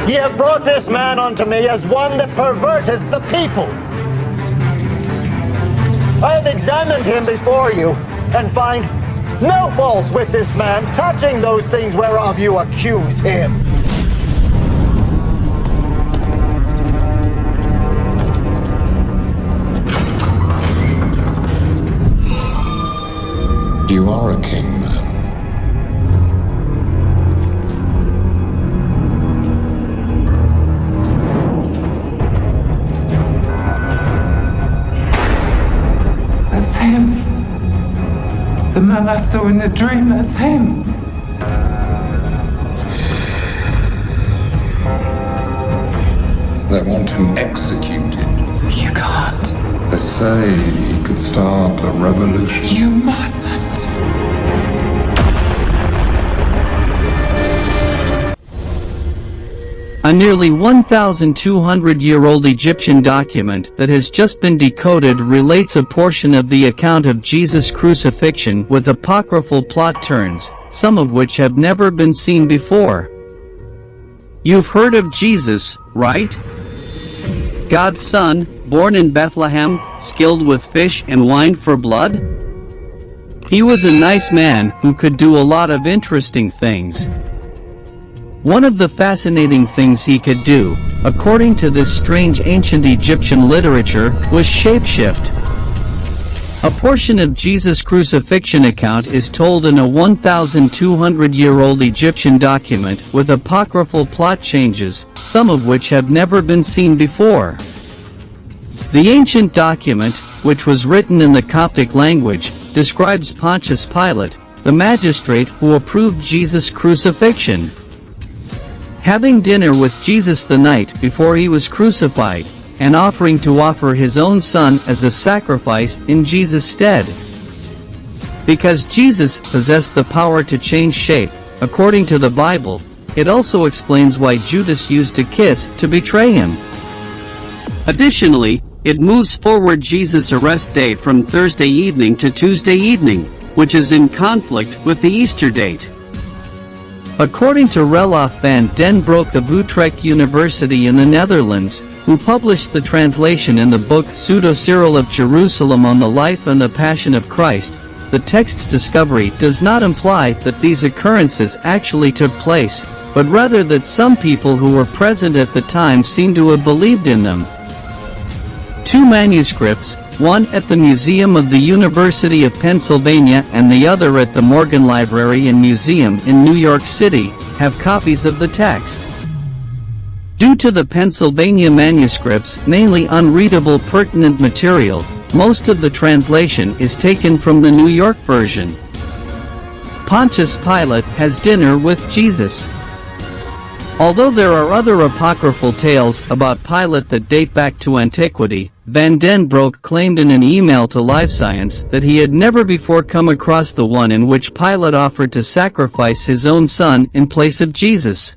Ye have brought this man unto me as one that perverteth the people. I have examined him before you, and find no fault with this man touching those things whereof you accuse him. You are a king, man. That's him. The man I saw in the dream, that's him. They want him executed. You can't. They say he could start a revolution. You mustn't. A nearly 1,200-year-old Egyptian document that has just been decoded relates a portion of the account of Jesus' crucifixion with apocryphal plot turns, some of which have never been seen before. You've heard of Jesus, right? God's son, born in Bethlehem, skilled with fish and wine for blood? He was a nice man who could do a lot of interesting things. One of the fascinating things he could do, according to this strange ancient Egyptian literature, was shapeshift. A portion of Jesus' crucifixion account is told in a 1,200-year-old Egyptian document with apocryphal plot changes, some of which have never been seen before. The ancient document, which was written in the Coptic language, describes Pontius Pilate, the magistrate who approved Jesus' crucifixion, having dinner with Jesus the night before he was crucified, and offering to offer his own son as a sacrifice in Jesus' stead. Because Jesus possessed the power to change shape, according to the Bible, it also explains why Judas used a kiss to betray him. Additionally, it moves forward Jesus' arrest date from Thursday evening to Tuesday evening, which is in conflict with the Easter date. According to Roelof van den Broek of Utrecht University in the Netherlands, who published the translation in the book Pseudo-Cyril of Jerusalem on the life and the passion of Christ, the text's discovery does not imply that these occurrences actually took place, but rather that some people who were present at the time seem to have believed in them. Two manuscripts, one at the Museum of the University of Pennsylvania and the other at the Morgan Library and Museum in New York City, have copies of the text. Due to the Pennsylvania manuscript's mainly unreadable pertinent material, most of the translation is taken from the New York version. Pontius Pilate has dinner with Jesus. Although there are other apocryphal tales about Pilate that date back to antiquity, Van den Broek claimed in an email to LiveScience that he had never before come across the one in which Pilate offered to sacrifice his own son in place of Jesus.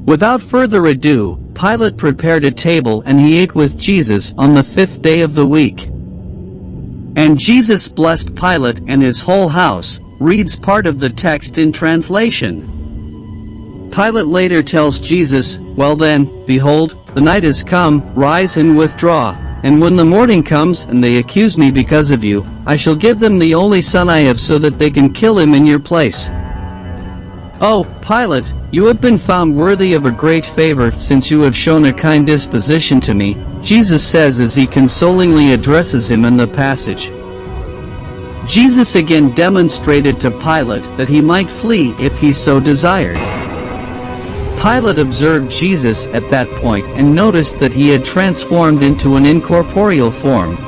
Without further ado, Pilate prepared a table and he ate with Jesus on the 5th day of the week. And Jesus blessed Pilate and his whole house, reads part of the text in translation. Pilate later tells Jesus, "Well then, behold, the night is come, rise and withdraw, and when the morning comes and they accuse me because of you, I shall give them the only son I have so that they can kill him in your place." "Oh, Pilate, you have been found worthy of a great favor since you have shown a kind disposition to me," Jesus says as he consolingly addresses him in the passage. Jesus again demonstrated to Pilate that he might flee if he so desired. Pilate observed Jesus at that point and noticed that he had transformed into an incorporeal form.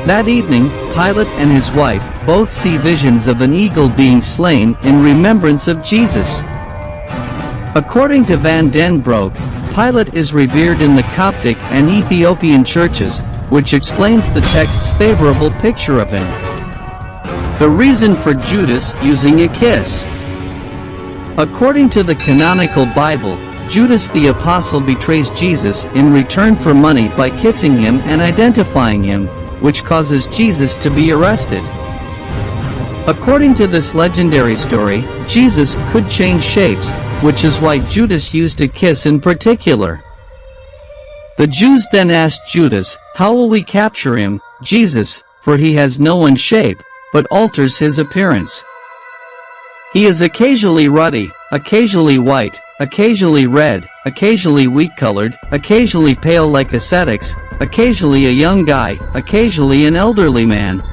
That evening, Pilate and his wife both see visions of an eagle being slain in remembrance of Jesus. According to Van den Broek, Pilate is revered in the Coptic and Ethiopian churches, which explains the text's favorable picture of him. The reason for Judas using a kiss. According to the canonical Bible, Judas the Apostle betrays Jesus in return for money by kissing him and identifying him, which causes Jesus to be arrested. According to this legendary story, Jesus could change shapes, which is why Judas used a kiss in particular. The Jews then asked Judas, "How will we capture him, Jesus, for he has no one shape, but alters his appearance? He is occasionally ruddy, occasionally white, occasionally red, occasionally wheat-colored, occasionally pale like ascetics, occasionally a young guy, occasionally an elderly man."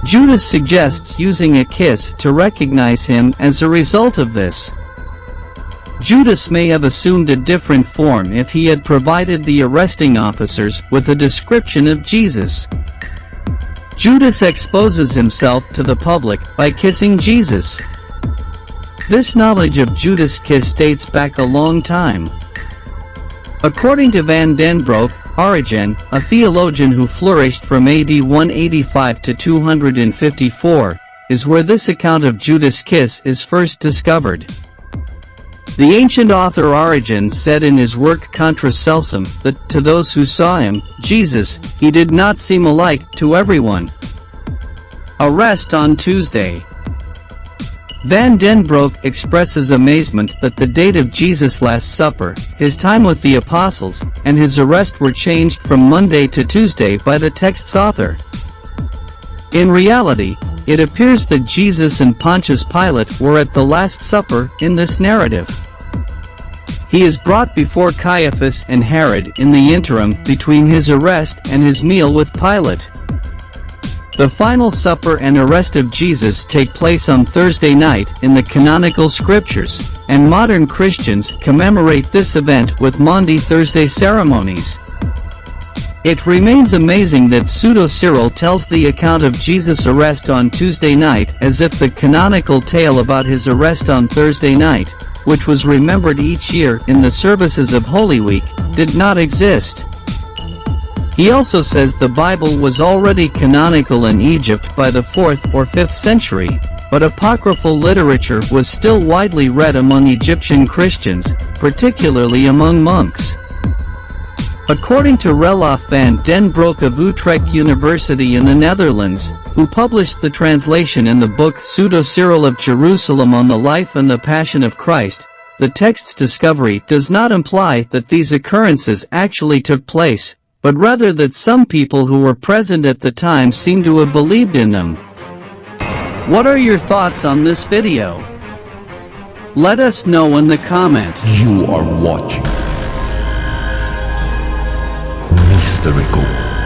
Judas suggests using a kiss to recognize him as a result of this. Judas may have assumed a different form if he had provided the arresting officers with a description of Jesus. Judas exposes himself to the public by kissing Jesus. This knowledge of Judas' kiss dates back a long time. According to Van den Broek, Origen, a theologian who flourished from AD 185 to 254, is where this account of Judas' kiss is first discovered. The ancient author Origen said in his work Contra Celsum that, to those who saw him, Jesus, he did not seem alike to everyone. Arrest on Tuesday. Van den Broek expresses amazement that the date of Jesus' Last Supper, his time with the apostles, and his arrest were changed from Monday to Tuesday by the text's author. In reality, it appears that Jesus and Pontius Pilate were at the Last Supper in this narrative. He is brought before Caiaphas and Herod in the interim between his arrest and his meal with Pilate. The final supper and arrest of Jesus take place on Thursday night in the canonical scriptures, and modern Christians commemorate this event with Maundy Thursday ceremonies. It remains amazing that Pseudo-Cyril tells the account of Jesus' arrest on Tuesday night as if the canonical tale about his arrest on Thursday night, which was remembered each year in the services of Holy Week, did not exist. He also says the Bible was already canonical in Egypt by the 4th or 5th century, but apocryphal literature was still widely read among Egyptian Christians, particularly among monks. According to Roelof van den Broek of Utrecht University in the Netherlands, who published the translation in the book Pseudo-Cyril of Jerusalem on the life and the passion of Christ, the text's discovery does not imply that these occurrences actually took place, but rather that some people who were present at the time seem to have believed in them. What are your thoughts on this video? Let us know in the comment. You are watching Mystical